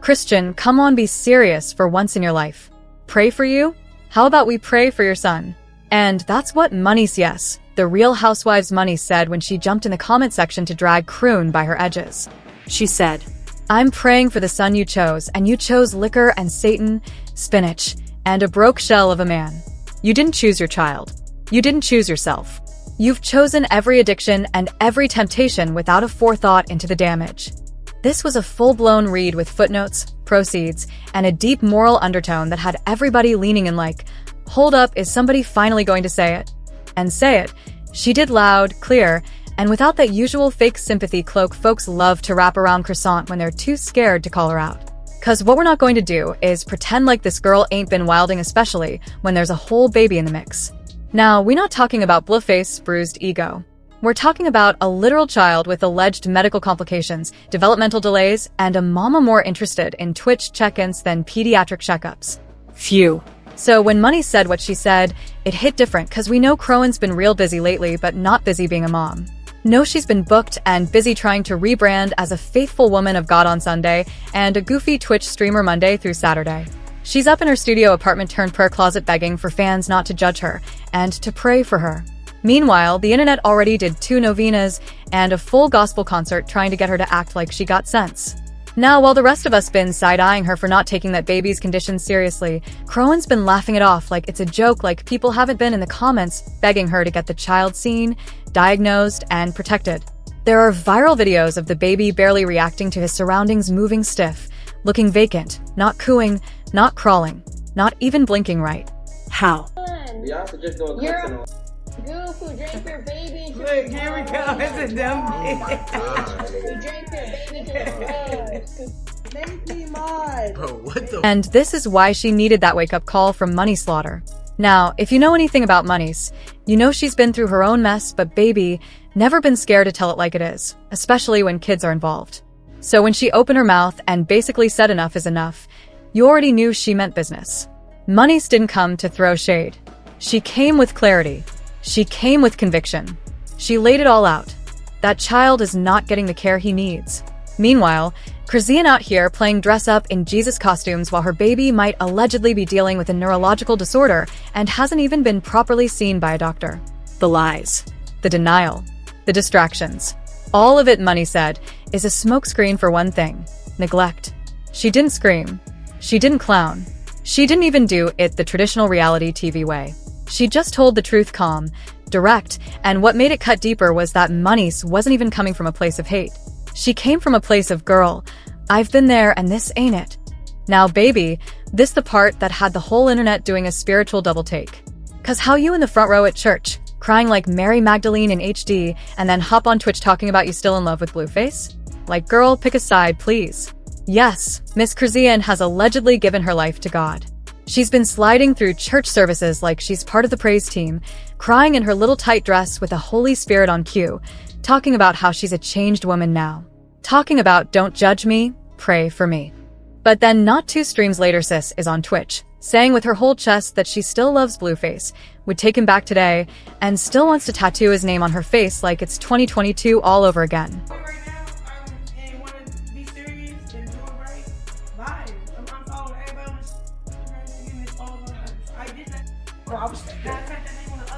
Christian, come on, be serious for once in your life. Pray for you? How about we pray for your son? And that's what Moniece, the Real Housewives Moniece, said when she jumped in the comment section to drag Chrisean by her edges. She said, "I'm praying for the son you chose, and you chose liquor and Satan, spinach, and a broke shell of a man. You didn't choose your child. You didn't choose yourself. You've chosen every addiction and every temptation without a forethought into the damage." This was a full-blown read with footnotes, proceeds, and a deep moral undertone that had everybody leaning in like, hold up, is somebody finally going to say it? And say it. She did loud, clear, and without that usual fake sympathy cloak folks love to wrap around Chrisean when they're too scared to call her out. Cause what we're not going to do is pretend like this girl ain't been wilding, especially when there's a whole baby in the mix. Now, we're not talking about Blueface, bruised ego. We're talking about a literal child with alleged medical complications, developmental delays, and a mama more interested in Twitch check-ins than pediatric checkups. Phew. So when Moniece said what she said, it hit different cause we know Chrisean's been real busy lately, but not busy being a mom. No, she's been booked and busy trying to rebrand as a faithful woman of God on Sunday and a goofy Twitch streamer Monday through Saturday. She's up in her studio apartment turned prayer closet begging for fans not to judge her and to pray for her. Meanwhile, the internet already did 2 novenas and a full gospel concert trying to get her to act like she got sense. Now, while the rest of us been side-eyeing her for not taking that baby's condition seriously, Chrisean's been laughing it off like it's a joke, like people haven't been in the comments begging her to get the child seen, diagnosed, and protected. There are viral videos of the baby barely reacting to his surroundings, moving stiff, looking vacant, not cooing, not crawling, not even blinking right. How? You're a goof who drank your baby. Look, here we go. It's a dumb Who drank your baby to the Make me mad. Bro, what the? And this is why she needed that wake-up call from Moniece Slaughter. Now, if you know anything about Moniece, you know she's been through her own mess, but baby, never been scared to tell it like it is, especially when kids are involved. So when she opened her mouth and basically said enough is enough, you already knew she meant business. Moniece didn't come to throw shade. She came with clarity. She came with conviction. She laid it all out. That child is not getting the care he needs. Meanwhile, Chrisean out here playing dress-up in Jesus costumes while her baby might allegedly be dealing with a neurological disorder and hasn't even been properly seen by a doctor. The lies, the denial, the distractions. All of it, Moniece said, is a smokescreen for one thing: neglect. She didn't scream. She didn't clown. She didn't even do it the traditional reality TV way. She just told the truth calm, direct, and what made it cut deeper was that Moniece wasn't even coming from a place of hate. She came from a place of, girl, I've been there and this ain't it. Now baby, this the part that had the whole internet doing a spiritual double take. Cause how you in the front row at church, crying like Mary Magdalene in HD, and then hop on Twitch talking about you still in love with Blueface? Like girl, pick a side, please. Yes, Miss Chrisean has allegedly given her life to God. She's been sliding through church services like she's part of the praise team, crying in her little tight dress with the Holy Spirit on cue, talking about how she's a changed woman now. Talking about don't judge me, pray for me. But then not 2 streams later sis is on Twitch, saying with her whole chest that she still loves Blueface, would take him back today, and still wants to tattoo his name on her face like it's 2022 all over again.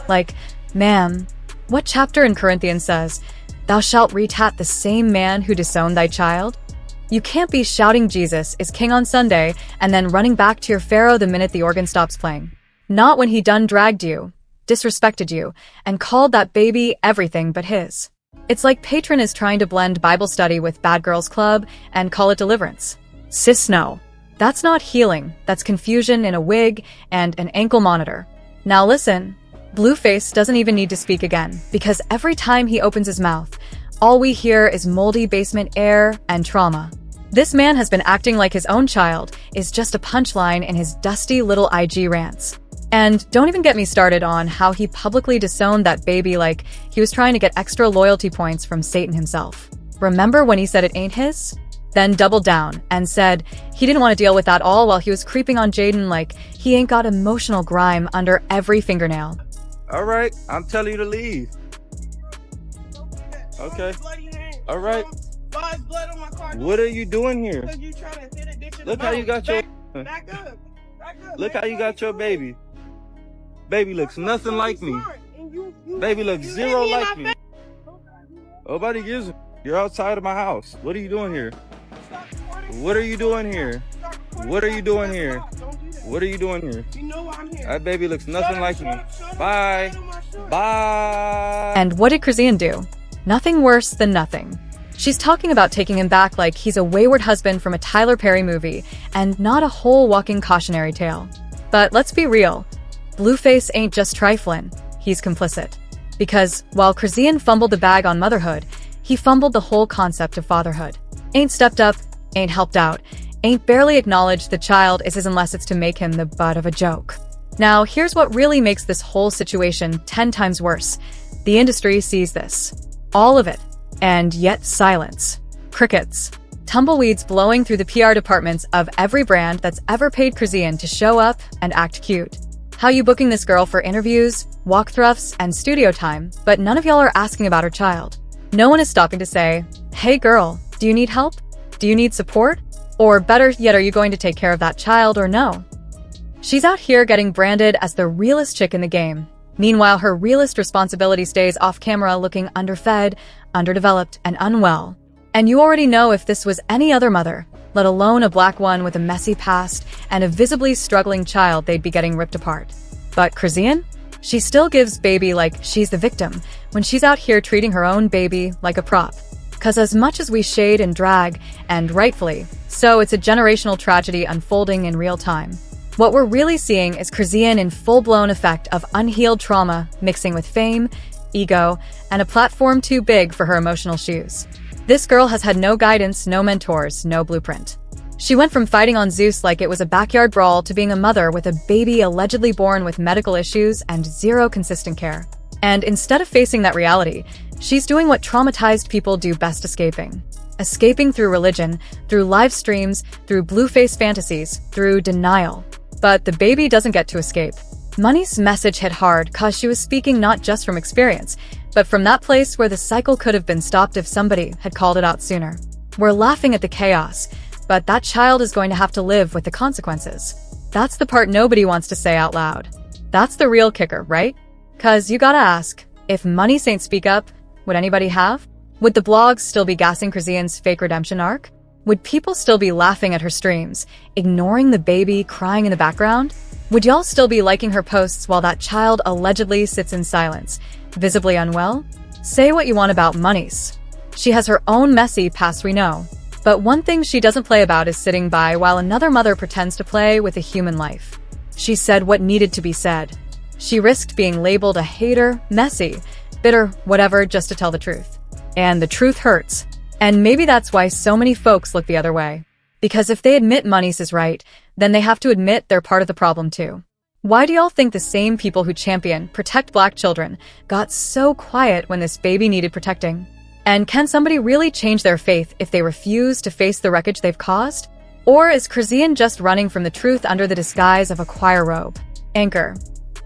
Like, ma'am, what chapter in Corinthians says, "Thou shalt retat the same man who disowned thy child"? You can't be shouting Jesus is king on Sunday and then running back to your Pharaoh the minute the organ stops playing. Not when he done dragged you, disrespected you, and called that baby everything but his. It's like patron is trying to blend Bible study with Bad Girls Club and call it deliverance. Sis, no. That's not healing, that's confusion in a wig and an ankle monitor. Now listen, Blueface doesn't even need to speak again, because every time he opens his mouth, all we hear is moldy basement air and trauma. This man has been acting like his own child is just a punchline in his dusty little IG rants. And don't even get me started on how he publicly disowned that baby like he was trying to get extra loyalty points from Satan himself. Remember when he said it ain't his? Then doubled down and said he didn't want to deal with that all while he was creeping on Jaden like he ain't got emotional grime under every fingernail. All right, I'm telling you to leave. Okay. All right. What are you doing here? Because you trying to hit it Look how you got your. Back up. Look how you got your baby. Baby looks nothing like me. Baby looks zero like me. Nobody gives a. You're outside of my house. What are you doing here? What are you doing here? What are you doing here? What are you doing here? You know why I'm here. That baby looks nothing like me. Bye. Bye. And what did Chrisean do? Nothing worse than nothing. She's talking about taking him back like he's a wayward husband from a Tyler Perry movie and not a whole walking cautionary tale. But let's be real. Blueface ain't just trifling. He's complicit. Because while Chrisean fumbled the bag on motherhood, he fumbled the whole concept of fatherhood. Ain't stepped up, ain't helped out, ain't barely acknowledged the child is his unless it's to make him the butt of a joke. Now, here's what really makes this whole situation 10 times worse. The industry sees this. All of it. And yet silence. Crickets. Tumbleweeds blowing through the PR departments of every brand that's ever paid Chrisean to show up and act cute. How you booking this girl for interviews, walkthroughs, and studio time, but none of y'all are asking about her child. No one is stopping to say, hey girl, do you need help? Do you need support? Or better yet, are you going to take care of that child or no? She's out here getting branded as the realest chick in the game. Meanwhile, her realest responsibility stays off camera looking underfed, underdeveloped, and unwell. And you already know if this was any other mother, let alone a black one with a messy past and a visibly struggling child, they'd be getting ripped apart. But Chrisean? She still gives baby like she's the victim when she's out here treating her own baby like a prop. Cause as much as we shade and drag, and rightfully, so it's a generational tragedy unfolding in real time. What we're really seeing is Chrisean in full-blown effect of unhealed trauma mixing with fame, ego, and a platform too big for her emotional shoes. This girl has had no guidance, no mentors, no blueprint. She went from fighting on Zeus like it was a backyard brawl to being a mother with a baby allegedly born with medical issues and zero consistent care. And instead of facing that reality, she's doing what traumatized people do best, escaping. Escaping through religion, through live streams, through Blueface fantasies, through denial. But the baby doesn't get to escape. Moniece's message hit hard cause she was speaking not just from experience, but from that place where the cycle could have been stopped if somebody had called it out sooner. We're laughing at the chaos, but that child is going to have to live with the consequences. That's the part nobody wants to say out loud. That's the real kicker, right? Cause you gotta ask, if Moniece ain't speak up, would anybody have? Would the blogs still be gassing Chrisean's fake redemption arc? Would people still be laughing at her streams, ignoring the baby crying in the background? Would y'all still be liking her posts while that child allegedly sits in silence, visibly unwell? Say what you want about Moniece. She has her own messy past, we know. But one thing she doesn't play about is sitting by while another mother pretends to play with a human life. She said what needed to be said. She risked being labeled a hater, messy, bitter, whatever, just to tell the truth. And the truth hurts. And maybe that's why so many folks look the other way. Because if they admit Moniece is right, then they have to admit they're part of the problem too. Why do y'all think the same people who champion protect black children got so quiet when this baby needed protecting? And can somebody really change their faith if they refuse to face the wreckage they've caused? Or is Chrisean just running from the truth under the disguise of a choir robe? Anchor.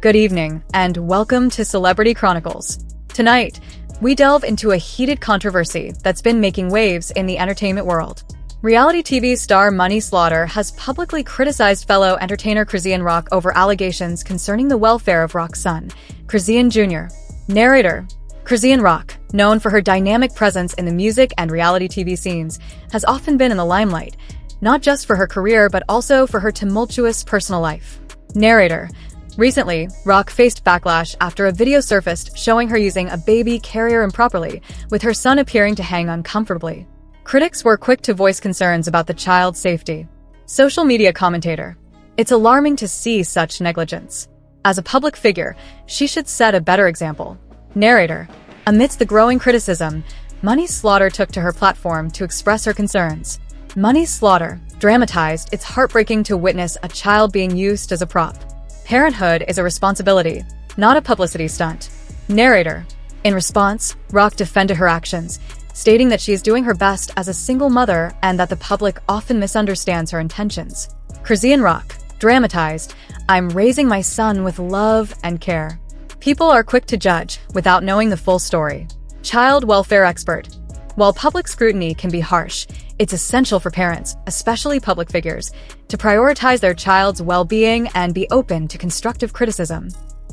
Good evening, and welcome to Celebrity Chronicles. Tonight, we delve into a heated controversy that's been making waves in the entertainment world. Reality TV star Moniece Slaughter has publicly criticized fellow entertainer Chrisean Rock over allegations concerning the welfare of Rock's son, Chrisean Jr. Narrator. Chrisean Rock, known for her dynamic presence in the music and reality TV scenes, has often been in the limelight, not just for her career but also for her tumultuous personal life. Narrator. Recently, Rock faced backlash after a video surfaced showing her using a baby carrier improperly, with her son appearing to hang uncomfortably. Critics were quick to voice concerns about the child's safety. Social media commentator. It's alarming to see such negligence. As a public figure, she should set a better example. Narrator. Amidst the growing criticism, Moniece Slaughter took to her platform to express her concerns. Moniece Slaughter dramatized, "It's heartbreaking to witness a child being used as a prop. Parenthood is a responsibility, not a publicity stunt." Narrator. In response, Rock defended her actions, stating that she is doing her best as a single mother and that the public often misunderstands her intentions. Chrisean Rock dramatized, "I'm raising my son with love and care." People are quick to judge without knowing the full story. Child welfare expert. While public scrutiny can be harsh, It's essential for parents, especially public figures, to prioritize their child's well-being and be open to constructive criticism.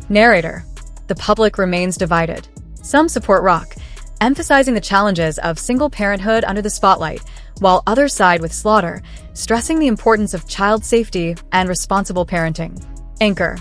Narrator: the public remains divided. Some support Rock, emphasizing the challenges of single parenthood under the spotlight, while others side with Slaughter, stressing the importance of child safety and responsible parenting. Anchor: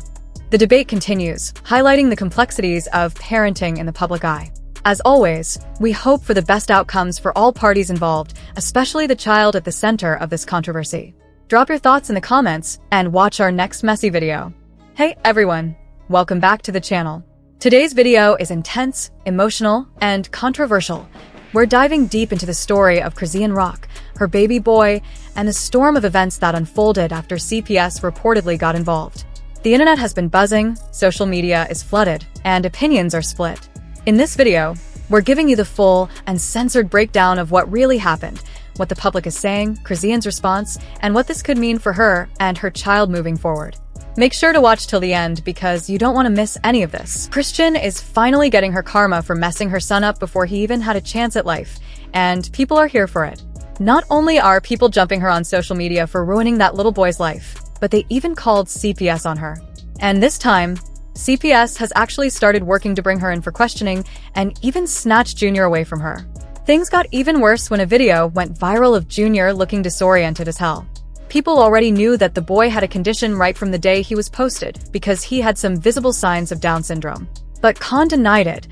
the debate continues, highlighting the complexities of parenting in the public eye. As always, we hope for the best outcomes for all parties involved, especially the child at the center of this controversy. Drop your thoughts in the comments and watch our next messy video. Hey everyone, welcome back to the channel. Today's video is intense, emotional, and controversial. We're diving deep into the story of Chrisean Rock, her baby boy, and the storm of events that unfolded after CPS reportedly got involved. The internet has been buzzing, social media is flooded, and opinions are split. In this video, we're giving you the full, uncensored breakdown of what really happened, what the public is saying, Chrisean's response, and what this could mean for her and her child moving forward. Make sure to watch till the end because you don't want to miss any of this. Chrisean is finally getting her karma for messing her son up before he even had a chance at life, and people are here for it. Not only are people jumping her on social media for ruining that little boy's life, but they even called CPS on her. And this time, CPS has actually started working to bring her in for questioning and even snatched Junior away from her. Things got even worse when a video went viral of Junior looking disoriented as hell. People already knew that the boy had a condition right from the day he was posted because he had some visible signs of Down syndrome. But Khan denied it,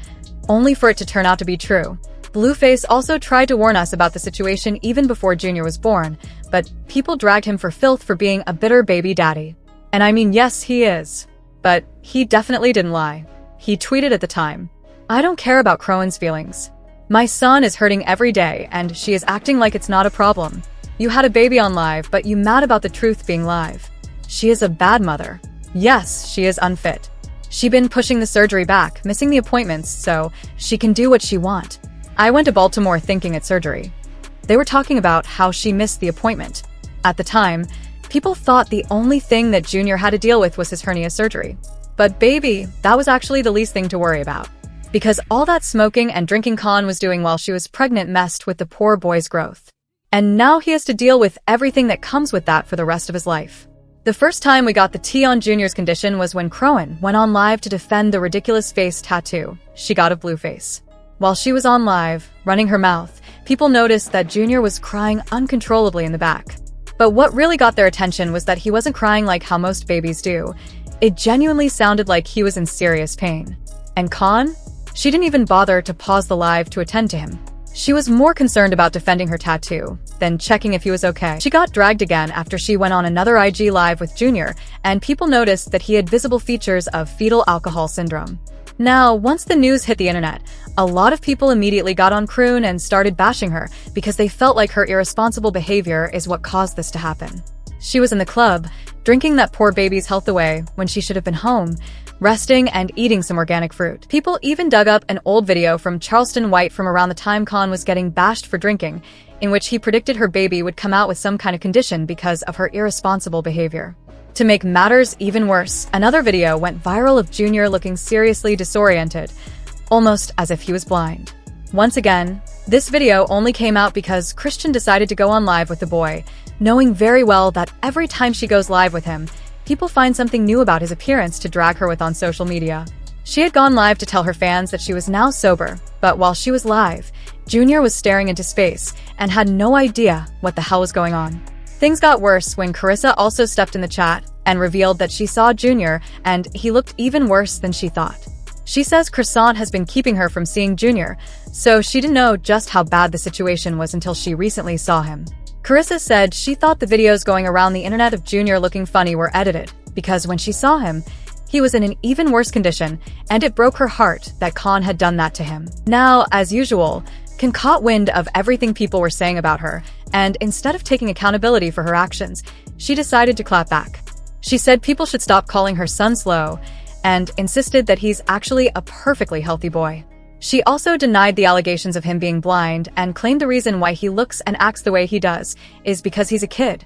only for it to turn out to be true. Blueface also tried to warn us about the situation even before Junior was born, but people dragged him for filth for being a bitter baby daddy. And I mean, yes, he is. But he definitely didn't lie. He tweeted at the time, "I don't care about Crowan's feelings. My son is hurting every day and she is acting like it's not a problem. You had a baby on live, but you mad about the truth being live. She is a bad mother. Yes, she is unfit. She been pushing the surgery back, missing the appointments, so she can do what she want. I went to Baltimore thinking it's surgery." They were talking about how she missed the appointment. At the time, people thought the only thing that Junior had to deal with was his hernia surgery. But baby, that was actually the least thing to worry about. Because all that smoking and drinking Khan was doing while she was pregnant messed with the poor boy's growth. And now he has to deal with everything that comes with that for the rest of his life. The first time we got the tea on Junior's condition was when Crowan went on live to defend the ridiculous face tattoo she got of Blueface. While she was on live, running her mouth, people noticed that Junior was crying uncontrollably in the back. But what really got their attention was that he wasn't crying like how most babies do. It genuinely sounded like he was in serious pain. And Khan? She didn't even bother to pause the live to attend to him. She was more concerned about defending her tattoo than checking if he was okay. She got dragged again after she went on another IG live with Junior, and people noticed that he had visible features of fetal alcohol syndrome. Now, once the news hit the internet, a lot of people immediately got on Croon and started bashing her because they felt like her irresponsible behavior is what caused this to happen. She was in the club, drinking that poor baby's health away when she should have been home, resting and eating some organic fruit. People even dug up an old video from Charleston White from around the time Khan was getting bashed for drinking, in which he predicted her baby would come out with some kind of condition because of her irresponsible behavior. To make matters even worse, another video went viral of Junior looking seriously disoriented, almost as if he was blind. Once again, this video only came out because Chrisean decided to go on live with the boy, knowing very well that every time she goes live with him, people find something new about his appearance to drag her with on social media. She had gone live to tell her fans that she was now sober, but while she was live, Junior was staring into space and had no idea what the hell was going on. Things got worse when Carissa also stepped in the chat and revealed that she saw Junior and he looked even worse than she thought. She says Chrisean has been keeping her from seeing Junior, so she didn't know just how bad the situation was until she recently saw him. Carissa said she thought the videos going around the internet of Junior looking funny were edited, because when she saw him, he was in an even worse condition, and it broke her heart that Khan had done that to him. Now, as usual, Khan caught wind of everything people were saying about her, and instead of taking accountability for her actions, she decided to clap back. She said people should stop calling her son slow, and insisted that he's actually a perfectly healthy boy. She also denied the allegations of him being blind and claimed the reason why he looks and acts the way he does is because he's a kid.